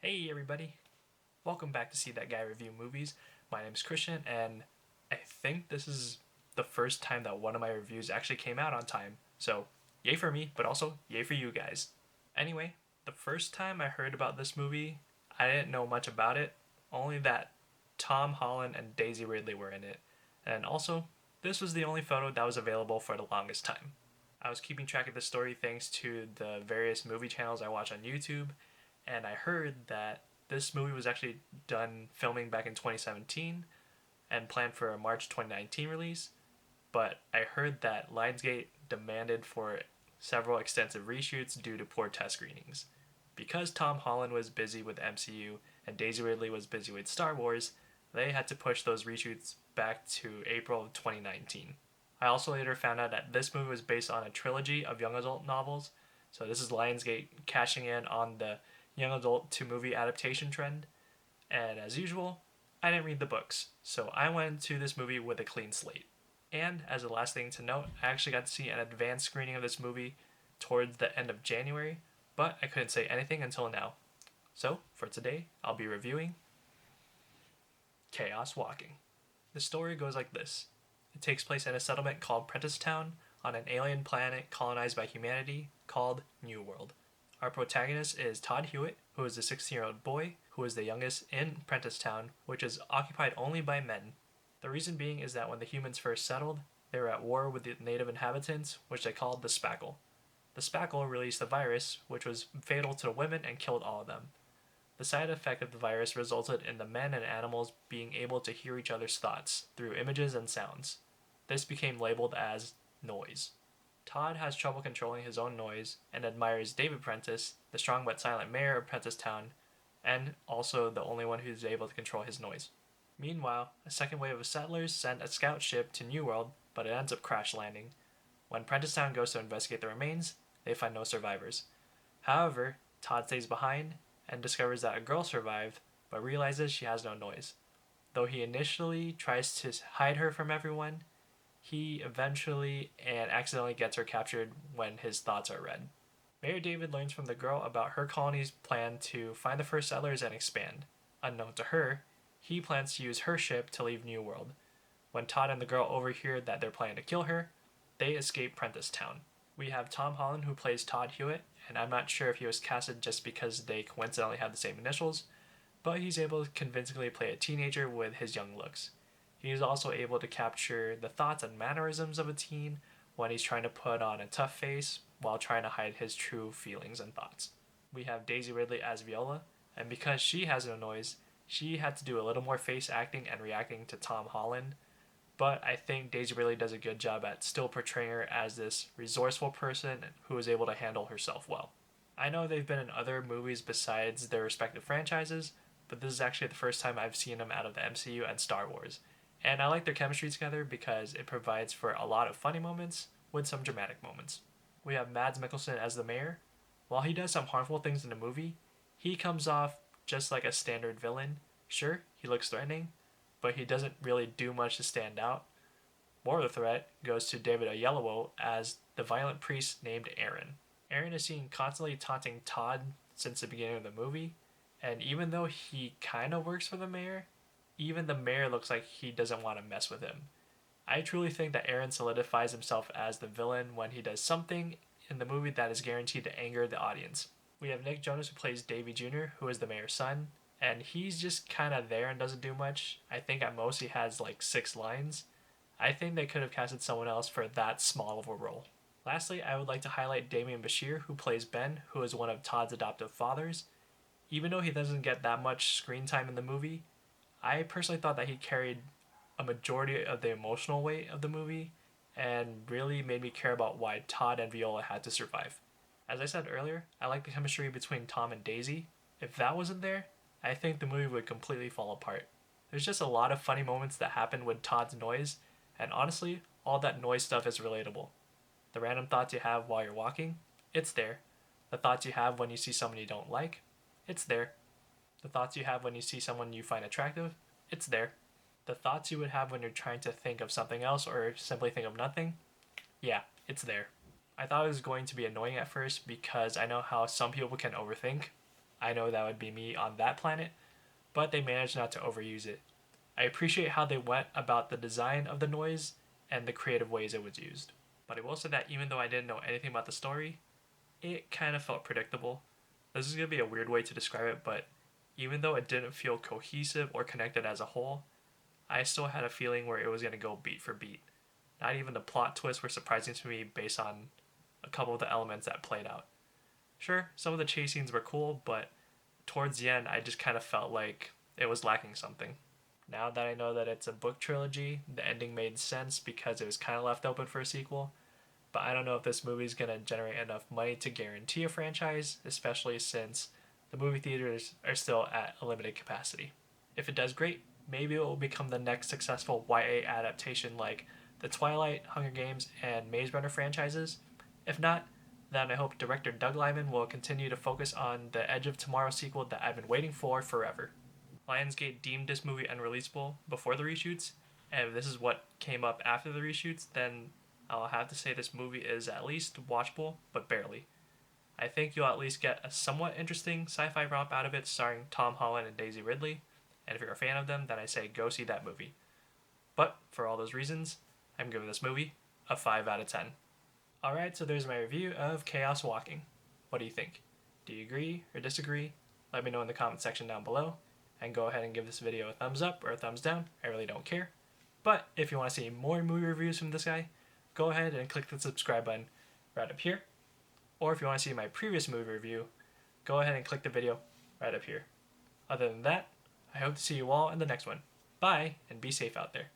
Hey everybody, welcome back to C.Dat.Guy Review Movies. My name is Christian, and I think this is the first time that one of my reviews actually came out on time. So, yay for me, but also yay for you guys. Anyway, the first time I heard about this movie, I didn't know much about it, only that Tom Holland and Daisy Ridley were in it. And also, this was the only photo that was available for the longest time. I was keeping track of the story thanks to the various movie channels I watch on YouTube, and I heard that this movie was actually done filming back in 2017 and planned for a March 2019 release, but I heard that Lionsgate demanded for several extensive reshoots due to poor test screenings. Because Tom Holland was busy with MCU and Daisy Ridley was busy with Star Wars, they had to push those reshoots back to April of 2019. I also later found out that this movie was based on a trilogy of young adult novels, so this is Lionsgate cashing in on the young adult to movie adaptation trend. And as usual, I didn't read the books, so I went into this movie with a clean slate. And as a last thing to note, I actually got to see an advanced screening of this movie towards the end of January, but I couldn't say anything until now. So, for today, I'll be reviewing Chaos Walking. The story goes like this. It takes place in a settlement called Prentice Town on an alien planet colonized by humanity called New World. Our protagonist is Todd Hewitt, who is a 16-year-old boy who is the youngest in Prentice Town, which is occupied only by men. The reason being is that when the humans first settled, they were at war with the native inhabitants, which they called the Spackle. The Spackle released a virus, which was fatal to the women and killed all of them. The side effect of the virus resulted in the men and animals being able to hear each other's thoughts through images and sounds. This became labeled as noise. Todd has trouble controlling his own noise and admires David Prentice, the strong but silent mayor of Prentice Town, and also the only one who's able to control his noise. Meanwhile, a second wave of settlers sent a scout ship to New World, but it ends up crash landing. When Prentice Town goes to investigate the remains, they find no survivors. However, Todd stays behind and discovers that a girl survived, but realizes she has no noise. Though he initially tries to hide her from everyone, he eventually and accidentally gets her captured when his thoughts are read. Mayor David learns from the girl about her colony's plan to find the first settlers and expand. Unknown to her, he plans to use her ship to leave New World. When Todd and the girl overhear that they're planning to kill her, they escape Prentice Town. We have Tom Holland, who plays Todd Hewitt, and I'm not sure if he was casted just because they coincidentally have the same initials, but he's able to convincingly play a teenager with his young looks. He is also able to capture the thoughts and mannerisms of a teen when he's trying to put on a tough face while trying to hide his true feelings and thoughts. We have Daisy Ridley as Viola, and because she has no noise, she had to do a little more face acting and reacting to Tom Holland, but I think Daisy Ridley does a good job at still portraying her as this resourceful person who is able to handle herself well. I know they've been in other movies besides their respective franchises, but this is actually the first time I've seen them out of the MCU and Star Wars. And I like their chemistry together because it provides for a lot of funny moments with some dramatic moments. We have Mads Mikkelsen as the mayor. While he does some harmful things in the movie, he comes off just like a standard villain. Sure, he looks threatening, but he doesn't really do much to stand out. More of the threat goes to David Oyelowo as the violent priest named Aaron. Aaron is seen constantly taunting Todd since the beginning of the movie, and even though he kind of works for the mayor, even the mayor looks like he doesn't want to mess with him. I truly think that Aaron solidifies himself as the villain when he does something in the movie that is guaranteed to anger the audience. We have Nick Jonas, who plays Davy Jr., who is the mayor's son, and he's just kind of there and doesn't do much. I think at most he has like 6 lines. I think they could have casted someone else for that small of a role. Lastly, I would like to highlight Damien Bashir, who plays Ben, who is one of Todd's adoptive fathers. Even though he doesn't get that much screen time in the movie, I personally thought that he carried a majority of the emotional weight of the movie and really made me care about why Todd and Viola had to survive. As I said earlier, I like the chemistry between Tom and Daisy. If that wasn't there, I think the movie would completely fall apart. There's just a lot of funny moments that happen with Todd's noise, and honestly, all that noise stuff is relatable. The random thoughts you have while you're walking, it's there. The thoughts you have when you see someone you don't like, it's there. The thoughts you have when you see someone you find attractive, it's there. The thoughts you would have when you're trying to think of something else or simply think of nothing, yeah, it's there. I thought it was going to be annoying at first because I know how some people can overthink, I know that would be me on that planet, but they managed not to overuse it. I appreciate how they went about the design of the noise and the creative ways it was used. But I will say that even though I didn't know anything about the story, it kind of felt predictable. This is going to be a weird way to describe it, but even though it didn't feel cohesive or connected as a whole, I still had a feeling where it was going to go beat for beat. Not even the plot twists were surprising to me based on a couple of the elements that played out. Sure, some of the chase scenes were cool, but towards the end, I just kind of felt like it was lacking something. Now that I know that it's a book trilogy, the ending made sense because it was kind of left open for a sequel, but I don't know if this movie is going to generate enough money to guarantee a franchise, especially since the movie theaters are still at a limited capacity. If it does great, maybe it will become the next successful YA adaptation like the Twilight, Hunger Games, and Maze Runner franchises. If not, then I hope director Doug Liman will continue to focus on the Edge of Tomorrow sequel that I've been waiting for forever. Lionsgate deemed this movie unreleasable before the reshoots, and if this is what came up after the reshoots, then I'll have to say this movie is at least watchable, but barely. I think you'll at least get a somewhat interesting sci-fi romp out of it starring Tom Holland and Daisy Ridley, and if you're a fan of them, then I say go see that movie. But for all those reasons, I'm giving this movie a 5 out of 10. Alright, so there's my review of Chaos Walking. What do you think? Do you agree or disagree? Let me know in the comment section down below, and go ahead and give this video a thumbs up or a thumbs down. I really don't care. But if you want to see more movie reviews from this guy, go ahead and click the subscribe button right up here. Or if you want to see my previous movie review, go ahead and click the video right up here. Other than that, I hope to see you all in the next one. Bye, and be safe out there.